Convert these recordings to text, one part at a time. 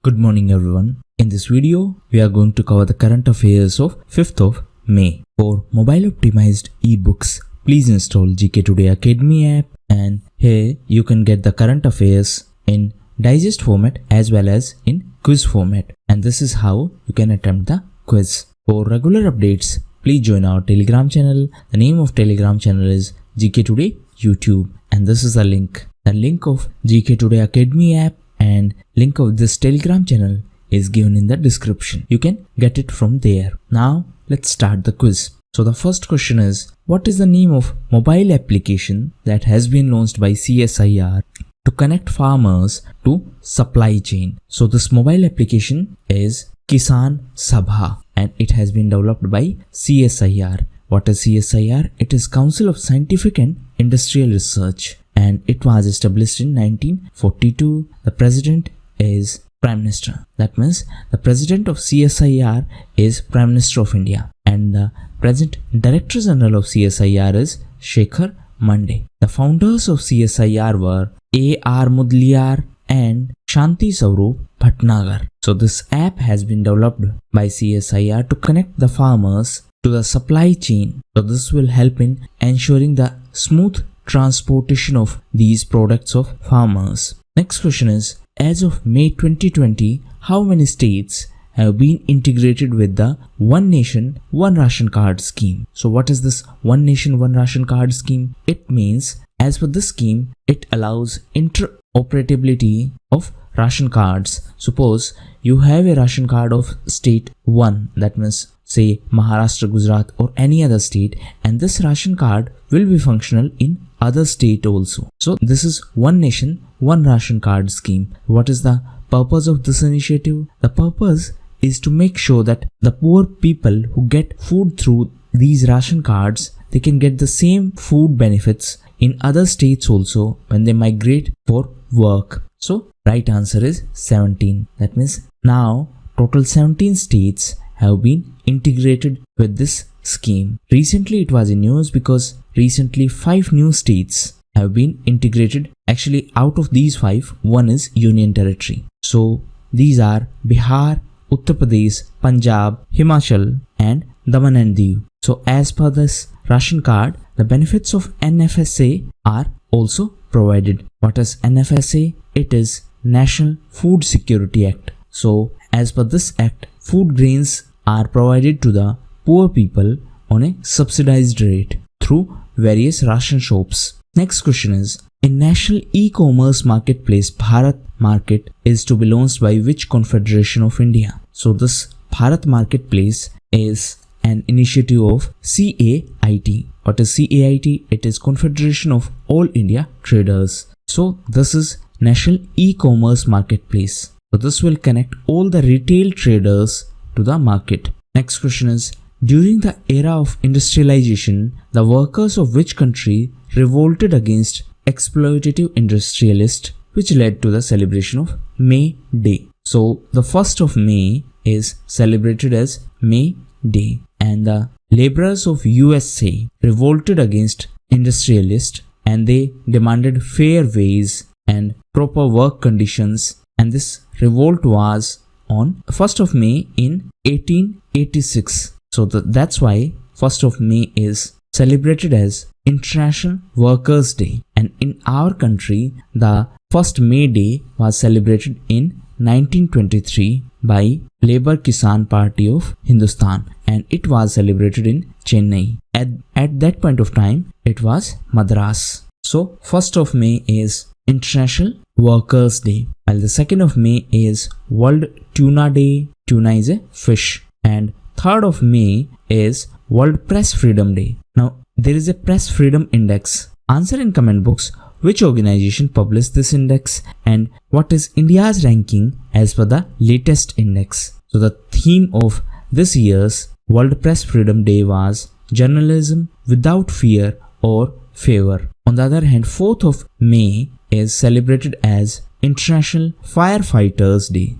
Good morning everyone. In this video, we are going to cover the current affairs of 5th of May. For mobile optimized ebooks, please install GKToday Academy app, and here you can get the current affairs in digest format as well as in quiz format, and this is how you can attempt the quiz. For regular updates, please join our Telegram channel. The name of Telegram channel is GKToday YouTube, and this is the link. The link of GKToday Academy app and link of this Telegram channel is given in the description. You can get it from there. Now let's start the quiz. So the first question is, what is the name of mobile application that has been launched by CSIR to connect farmers to supply chain? So this mobile application is Kisan Sabha and it has been developed by CSIR. What is CSIR? It is Council of Scientific and Industrial Research, and it was established in 1942. The president is Prime Minister. That means the president of CSIR is Prime Minister of India, and the present Director General of CSIR is Shekhar Mande. The founders of CSIR were A.R. Mudliar and Shanti Swarup Bhatnagar. So this app has been developed by CSIR to connect the farmers to the supply chain. So this will help in ensuring the smooth transportation of these products of farmers. Next question is, as of May 2020, how many states have been integrated with the One Nation, One Ration Card scheme? So what is this One Nation, One Ration Card scheme? It means, as per this scheme, it allows interoperability of ration cards. Suppose you have a ration card of state 1, that means say Maharashtra, Gujarat or any other state, and this ration card will be functional in other state also. So this is One Nation, One Ration Card scheme. What is the purpose of this initiative? The purpose is to make sure that the poor people who get food through these ration cards, they can get the same food benefits in other states also when they migrate for work. So right answer is 17. That means now total 17 states have been integrated with this scheme. Recently it was in news because recently 5 new states have been integrated. Actually, out of these 5, one is Union Territory. So these are Bihar, Uttar Pradesh, Punjab, Himachal and Daman and Diu. So as per this ration card, the benefits of NFSA are also provided. What is NFSA? It is National Food Security Act. So as per this act, food grains are provided to the poor people on a subsidized rate through various ration shops. Next question is, a national e-commerce marketplace, Bharat Market, is to be launched by which confederation of India? So this Bharat Marketplace is an initiative of CAIT. What is CAIT? It is Confederation of All India Traders. So this is National E-commerce Marketplace. So this will connect all the retail traders to the market. Next question is, during the era of industrialization, the workers of which country revolted against exploitative industrialists, which led to the celebration of May Day? So the 1st of May is celebrated as May Day, and the laborers of USA revolted against industrialists and they demanded fair wage and proper work conditions, and this revolt was on 1st of May in 1886. So that's why 1st of May is celebrated as International Workers' Day, and in our country the 1st May Day was celebrated in 1923 by Labour Kisan Party of Hindustan, and it was celebrated in Chennai. At that point of time it was Madras. So 1st of May is International Workers' Day, while the 2nd of May is World Tuna Day. Tuna is a fish. And 3rd of May is World Press Freedom Day. Now there is a Press Freedom Index. Answer in comment box which organization published this index and what is India's ranking as per the latest index. So the theme of this year's World Press Freedom Day was Journalism Without Fear or Favor. On the other hand, 4th of May is celebrated as International Firefighters Day.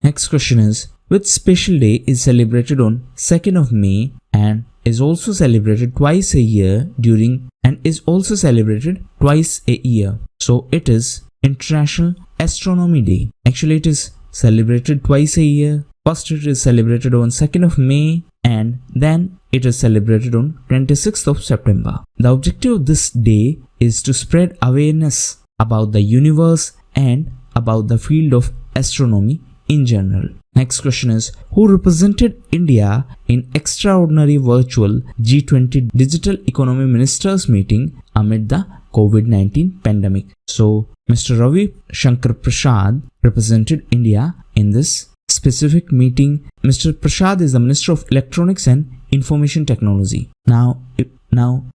Next question is, which special day is celebrated on 2nd of May and is also celebrated twice a year So it is International Astronomy Day. Actually, it is celebrated twice a year. First, it is celebrated on 2nd of May and then it is celebrated on 26th of September. The objective of this day is to spread awareness about the universe and about the field of astronomy in general. Next question is, who represented India in extraordinary virtual G20 Digital Economy Ministers meeting amid the COVID-19 pandemic? So, Mr. Ravi Shankar Prasad represented India in this specific meeting. Mr. Prasad is the Minister of Electronics and Information Technology. Now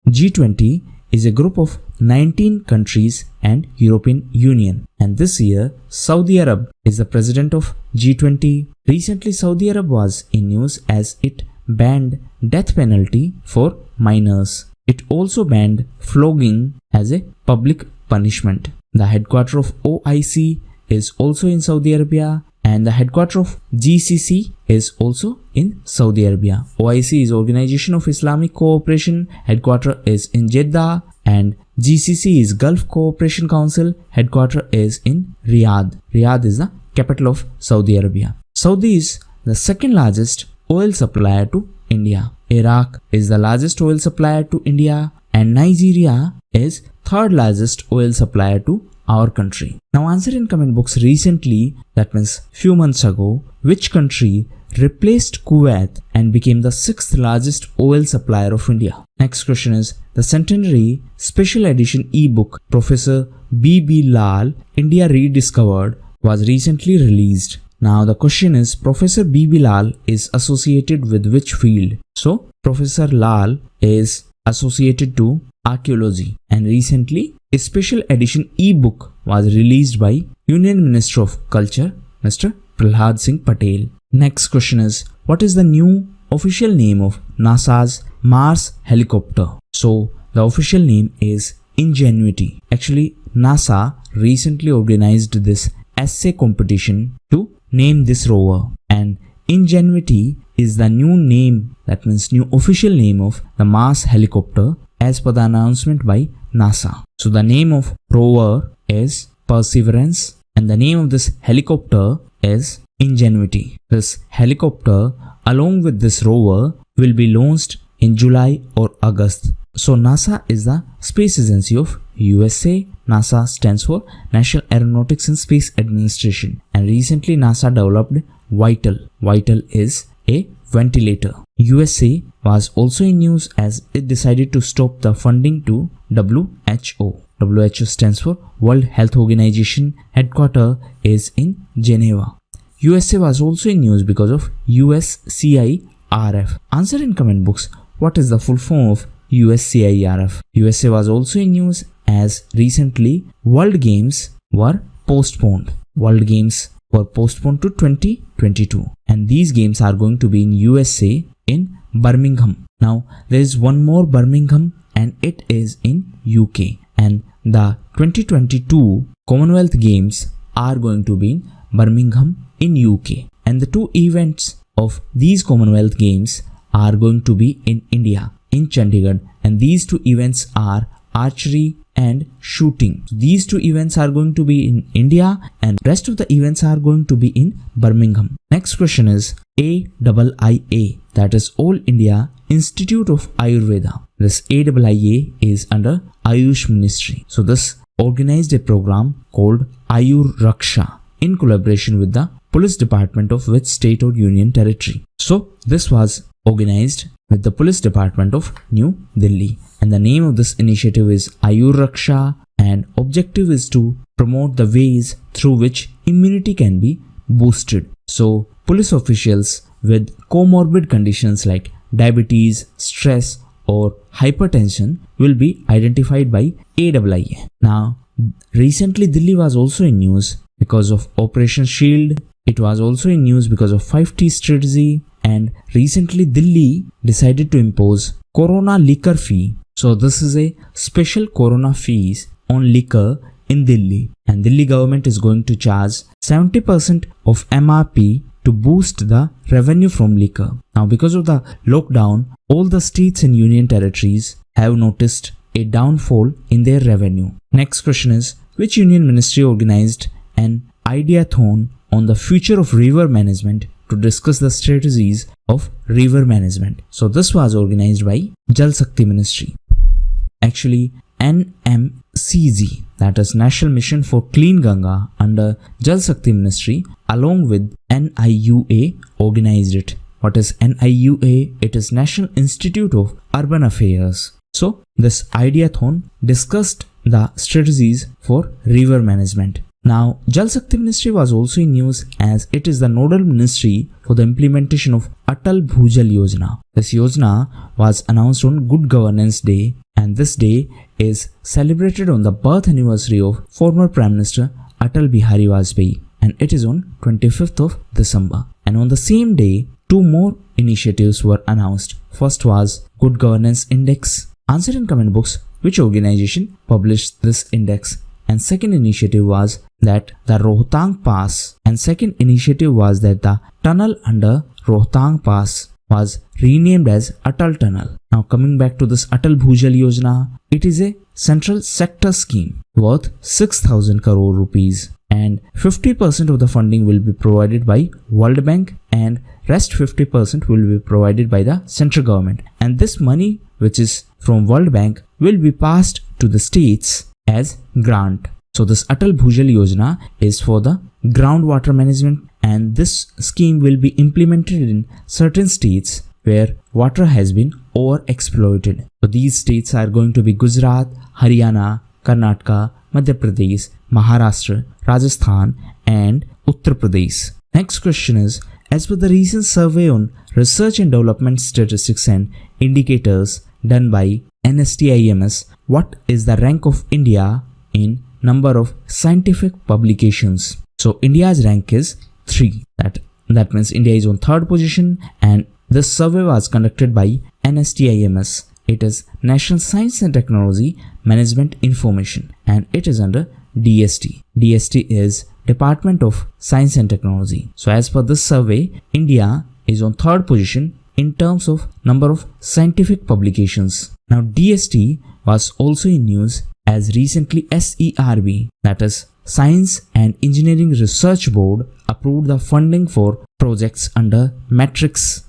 G20 is a group of 19 countries and European Union, and this year Saudi Arab is the president of G20. Recently Saudi Arab was in news as it banned death penalty for minors. It also banned flogging as a public punishment. The headquarters of OIC is also in Saudi Arabia and the headquarters of GCC is also in Saudi Arabia. OIC is Organization of Islamic Cooperation, headquarters is in Jeddah, and GCC is Gulf Cooperation Council, headquarters is in Riyadh. Riyadh is the capital of Saudi Arabia. Saudi is the second largest oil supplier to India. Iraq is the largest oil supplier to India and Nigeria is third largest oil supplier to our country. Now answer in comment box. Recently, that means few months ago, which country replaced Kuwait and became the sixth largest oil supplier of India? Next question is, the centenary special edition ebook Professor B.B. Lal, India Rediscovered was recently released. Now the question is, Professor B.B. Lal is associated with which field? So Professor Lal is associated to archaeology, and recently a special edition ebook was released by Union Minister of Culture Mr. Prahlad Singh Patel. Next question is, what is the new official name of NASA's Mars helicopter? So the official name is Ingenuity. Actually, NASA recently organized this essay competition to name this rover, and Ingenuity is the new name, that means new official name of the Mars helicopter as per the announcement by NASA. So the name of rover is Perseverance and the name of this helicopter is Ingenuity. This helicopter along with this rover will be launched in July or August. So NASA is the space agency of USA. NASA stands for National Aeronautics and Space Administration, and recently NASA developed Vital. Vital is a ventilator. USA was also in news as it decided to stop the funding to WHO. WHO stands for World Health Organization. Headquarters is in Geneva. USA was also in news because of USCIRF. Answer in comment box, what is the full form of USCIRF? USA was also in news as recently World Games were postponed. World Games were postponed to 2022 and these games are going to be in USA in Birmingham. Now there is one more Birmingham and it is in UK, and the 2022 Commonwealth Games are going to be in Birmingham in UK, and the two events of these Commonwealth Games are going to be in India in Chandigarh, and these two events are archery and shooting. These two events are going to be in India and rest of the events are going to be in Birmingham. Next question is AIIA, that is All India Institute of Ayurveda. This AIIA is under Ayush Ministry. So this organized a program called Ayur Raksha in collaboration with the Police Department of which state or union territory. So this was organized with the Police Department of New Delhi, and the name of this initiative is Ayur Raksha, and objective is to promote the ways through which immunity can be boosted. So police officials with comorbid conditions like diabetes, stress or hypertension will be identified by AIIA. Now recently Delhi was also in news because of Operation Shield. It was also in news because of 5T strategy, and recently Delhi decided to impose Corona liquor fee. So this is a special Corona fees on liquor in Delhi, and Delhi government is going to charge 70% of MRP to boost the revenue from liquor. Now because of the lockdown, all the states and union territories have noticed a downfall in their revenue. Next question is, which union ministry organized an ideathon on the future of river management to discuss the strategies of river management. So this was organized by Jal Shakti Ministry. Actually, NMCG, that is National Mission for Clean Ganga, under Jal Shakti Ministry along with NIUA organized it. What is NIUA? It is National Institute of Urban Affairs. So this ideathon discussed the strategies for river management. Now, Jal Shakti Ministry was also in news as it is the nodal ministry for the implementation of Atal Bhujal Yojana. This Yojana was announced on Good Governance Day, and this day is celebrated on the birth anniversary of former Prime Minister Atal Bihari Vajpayee, and it is on 25th of December. And on the same day, two more initiatives were announced. First was Good Governance Index. Answer in comment box which organization published this index. And second initiative was that the Rohtang Pass, and second initiative was that the tunnel under Rohtang Pass was renamed as Atal Tunnel. Now coming back to this Atal Bhujal Yojana, it is a central sector scheme worth 6,000 crore rupees, and 50% of the funding will be provided by World Bank and rest 50% will be provided by the central government. And this money which is from World Bank will be passed to the states as grant. So this Atal Bhujal Yojana is for the groundwater management, and this scheme will be implemented in certain states where water has been overexploited. So these states are going to be Gujarat, Haryana, Karnataka, Madhya Pradesh, Maharashtra, Rajasthan and Uttar Pradesh. Next question is, as per the recent survey on research and development statistics and indicators done by NSTIMS, what is the rank of India in number of scientific publications? So India's rank is 3. That means India is on 3rd position, and this survey was conducted by NSTIMS. It is National Science and Technology Management Information, and it is under DST. DST is Department of Science and Technology. So as per this survey, India is on 3rd position in terms of number of scientific publications. Now DST was also in news as recently SERB, that is Science and Engineering Research Board, approved the funding for projects under Matrix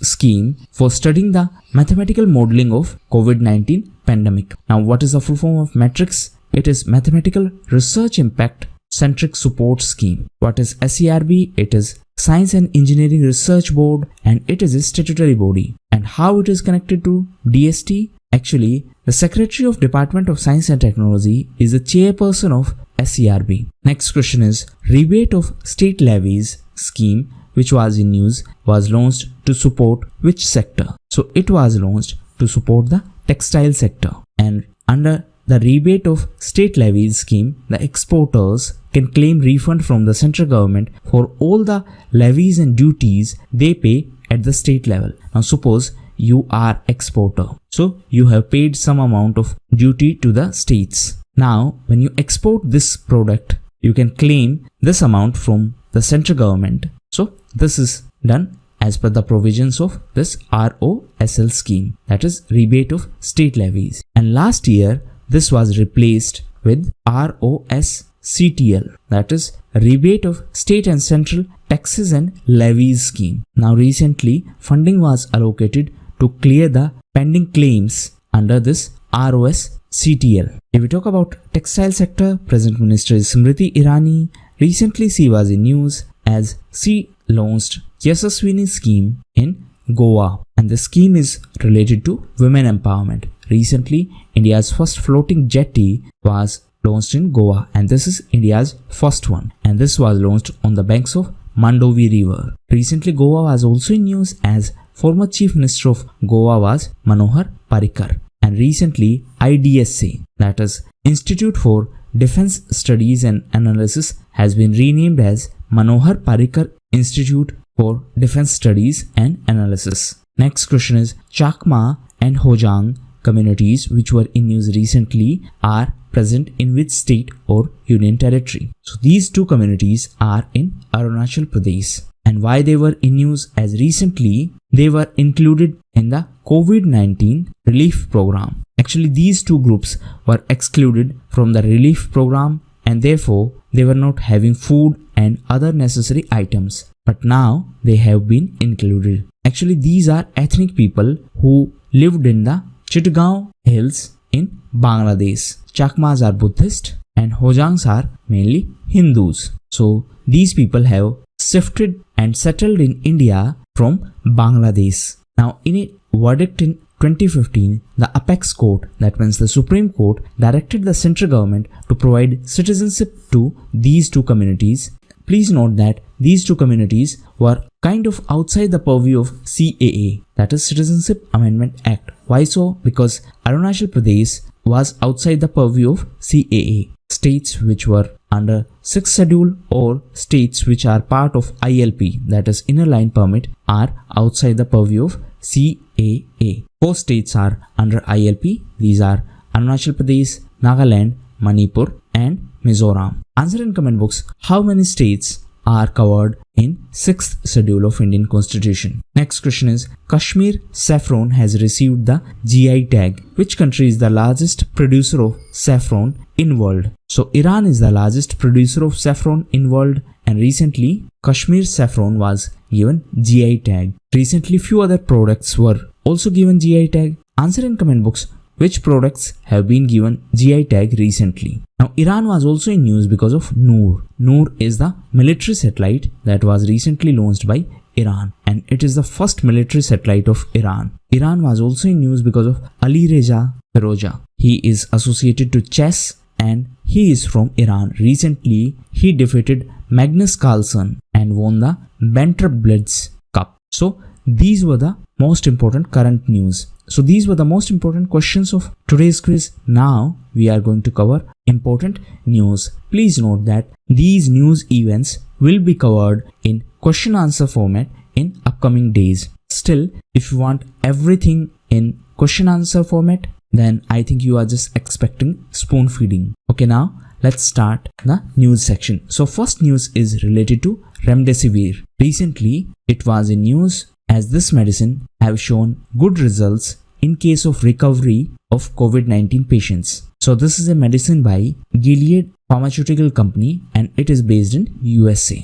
scheme for studying the mathematical modeling of COVID-19 pandemic. Now what is the full form of Matrix? It is Mathematical Research Impact Centric Support Scheme. What is SERB? It is Science and Engineering Research Board, and it is a statutory body. And how it is connected to DST? Actually, the Secretary of Department of Science and Technology is the chairperson of SERB. Next question is, Rebate of State Levies scheme, which was in news, was launched to support which sector? So it was launched to support the textile sector, and under the Rebate of State Levies scheme, the exporters can claim refund from the central government for all the levies and duties they pay at the state level. Now suppose you are exporter, so you have paid some amount of duty to the states. Now when you export this product, you can claim this amount from the central government. So this is done as per the provisions of this ROSL scheme, that is Rebate of State Levies. And last year this was replaced with ROSCTL, that is Rebate of State and Central Taxes and Levies scheme. Now recently funding was allocated to clear the pending claims under this ROSCTL. If we talk about textile sector, present minister is Smriti Irani. Recently she was in news as she launched Yasaswini scheme in Goa, and the scheme is related to women empowerment. Recently, India's first floating jetty was launched in Goa, and this is India's first one, and this was launched on the banks of Mandovi River. Recently, Goa was also in news as former Chief Minister of Goa was Manohar Parrikar, and recently IDSA, that is Institute for Defence Studies and Analysis, has been renamed as Manohar Parrikar Institute for Defence Studies and Analysis. Next question is, Chakma and Hojang communities which were in news recently are present in which state or union territory? So these two communities are in Arunachal Pradesh. And why they were in news as recently? They were included in the COVID-19 relief program. Actually, these two groups were excluded from the relief program and therefore they were not having food and other necessary items. But now they have been included. Actually, these are ethnic people who lived in the Chittagong Hills in Bangladesh. Chakmas are Buddhist and Hojangs are mainly Hindus. So these people have shifted and settled in India from Bangladesh. Now in a verdict in 2015, the Apex Court, that means the Supreme Court, directed the central government to provide citizenship to these two communities. Please note that these two communities were kind of outside the purview of CAA, that is Citizenship Amendment Act. Why so? Because Arunachal Pradesh was outside the purview of CAA. States which were under 6th schedule or states which are part of ILP, that is Inner Line Permit, are outside the purview of CAA. 4 states are under ILP. These are Arunachal Pradesh, Nagaland, Manipur and Mizoram. Answer in comment box how many states are covered in 6th schedule of Indian Constitution. Next question is, Kashmir saffron has received the GI tag. Which country is the largest producer of saffron in world? So Iran is the largest producer of saffron in world, and recently Kashmir saffron was given GI tag. Recently few other products were also given GI tag. Answer in comment box which products have been given GI tag recently. Now Iran was also in news because of Noor. Noor is the military satellite that was recently launched by Iran, and it is the first military satellite of Iran. Iran was also in news because of Ali Reza Firoja. He is associated to chess and he is from Iran. Recently he defeated Magnus Carlsen and won the Banter Blitz Cup. So these were the most important current news. So these were the most important questions of today's quiz. Now we are going to cover important news. Please note that these news events will be covered in question answer format in upcoming days. Still, if you want everything in question answer format, then I think you are just expecting spoon feeding. Okay, now let's start the news section. So first news is related to Remdesivir. Recently it was in news as this medicine have shown good results in case of recovery of COVID-19 patients. So this is a medicine by Gilead Pharmaceutical Company and it is based in USA.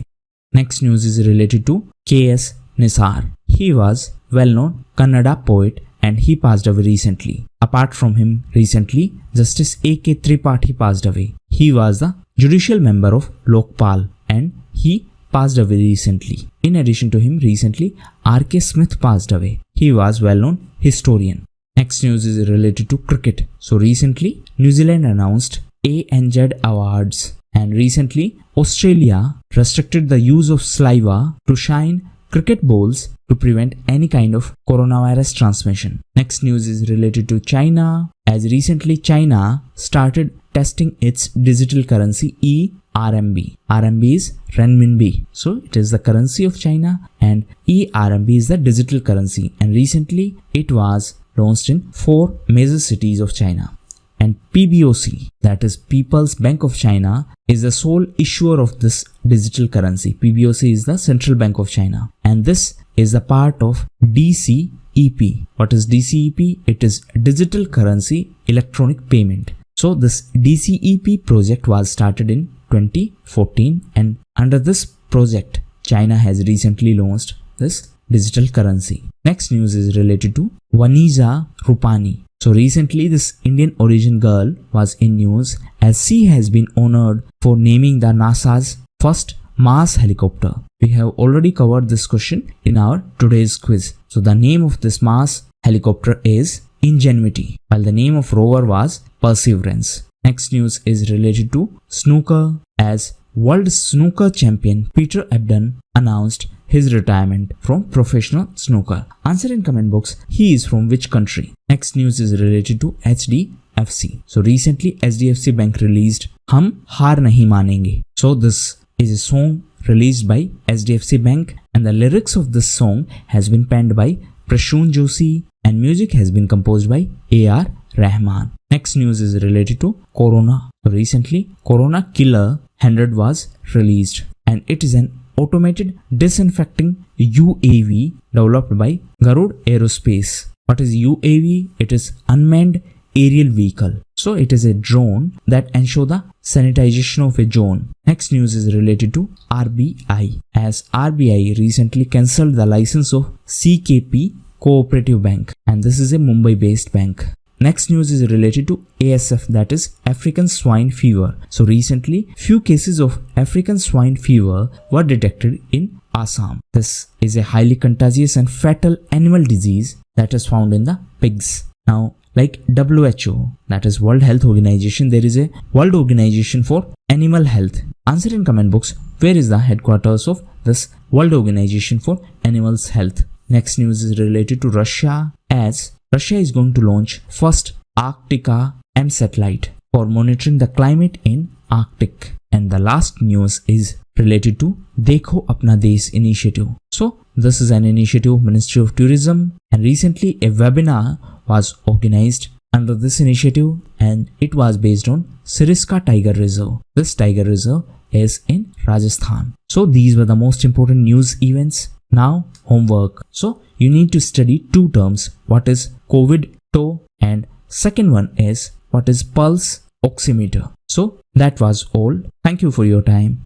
Next news is related to K.S. Nisar. He was well-known Kannada poet and he passed away recently. Apart from him, recently Justice A.K. Tripathi passed away. He was the judicial member of Lokpal and he passed away recently. In addition to him, recently R.K. Smith passed away. He was well-known historian. Next news is related to cricket. So recently New Zealand announced ANZ Awards, and recently Australia restricted the use of saliva to shine cricket balls to prevent any kind of coronavirus transmission. Next news is related to China, as recently China started testing its digital currency eRMB. RMB is renminbi. So it is the currency of China and eRMB is the digital currency, and recently it was launched in 4 major cities of China. And PBOC, that is People's Bank of China, is the sole issuer of this digital currency. PBOC is the Central Bank of China, and this is the part of DCEP. What is DCEP? It is Digital Currency Electronic Payment. So this DCEP project was started in 2014, and under this project China has recently launched this digital currency. Next news is related to Vanisa Rupani. So recently this Indian origin girl was in news as she has been honored for naming the NASA's first Mars helicopter. We have already covered this question in our today's quiz. So the name of this Mars helicopter is Ingenuity, while the name of rover was Perseverance. Next news is related to snooker, as World Snooker Champion Peter Ebdon announced his retirement from professional snooker. Answer in comment box, he is from which country? Next news is related to HDFC. So recently HDFC Bank released Hum Haar Nahi Manenge. So this is a song released by HDFC Bank, and the lyrics of this song has been penned by Prashun Joshi and music has been composed by A.R. Rahman. Next news is related to Corona. So recently Corona Killer 100 was released, and it is an automated disinfecting UAV developed by Garud Aerospace. What is UAV? It is unmanned aerial vehicle. So it is a drone that ensure the sanitization of a zone. Next news is related to RBI, as RBI recently cancelled the license of CKP Cooperative Bank, and this is a Mumbai based bank. Next news is related to ASF, that is African swine fever. So recently few cases of African swine fever were detected in Assam. This is a highly contagious and fatal animal disease that is found in the pigs. Now, like WHO, that is World Health Organization, there is a World Organization for Animal Health. Answer in comment box, where is the headquarters of this World Organization for Animals Health? Next news is related to Russia, as Russia is going to launch first Arctica M satellite for monitoring the climate in Arctic. And the last news is related to Dekho Apna Desh initiative. So this is an initiative of Ministry of Tourism, and recently a webinar was organized under this initiative, and it was based on Siriska Tiger Reserve. This tiger reserve is in Rajasthan. So these were the most important news events. Now homework. So you need to study two terms. What is COVID toe, and second one is what is pulse oximeter. So that was all. Thank you for your time.